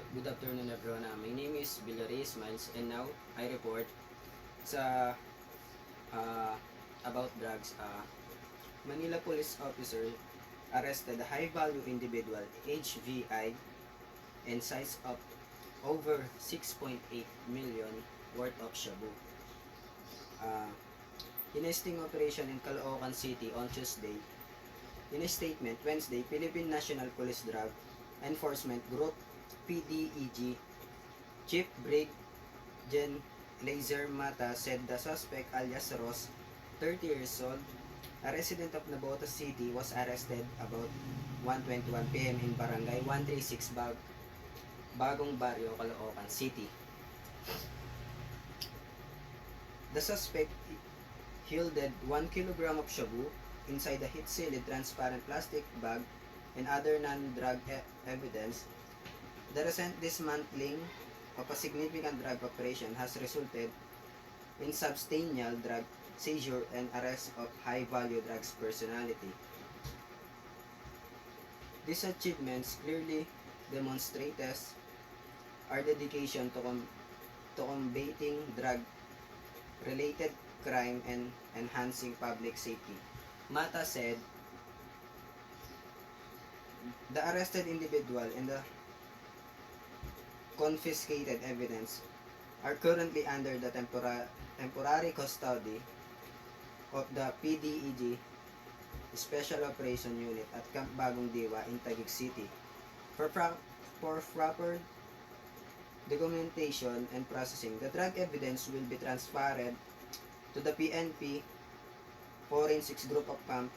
Good afternoon everyone. My name is Villari Smiles and now I report sa about drugs. Manila police officer arrested a high-value individual, HVI, and size of over 6.8 million worth of shabu. In a sting operation in Caloocan City on Tuesday. In a statement, Wednesday, Philippine National Police Drug Enforcement Group PDEG Chief Brig Gen Laser Mata said the suspect alias Ross, 30 years old, a resident of Navotas City, was arrested about 1:21 p.m. in Barangay 136 Bagong Barrio, Caloocan City. The suspect yielded 1 kilogram of shabu inside a heat-sealed transparent plastic bag and other non-drug evidence. The recent dismantling of a significant drug operation has resulted in substantial drug seizure and arrest of high-value drugs personality. These achievements clearly demonstrate our dedication to combating drug-related crime and enhancing public safety. Mata said the arrested individual and the confiscated evidence are currently under the temporary custody of the PDEG Special Operation Unit at Camp Bagong Diwa in Taguig City for proper documentation and processing. The drug evidence will be transferred to the PNP Forensics Group of Camp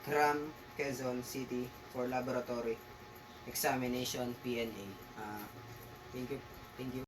Cram, Quezon City for laboratory examination, PNA. Thank you.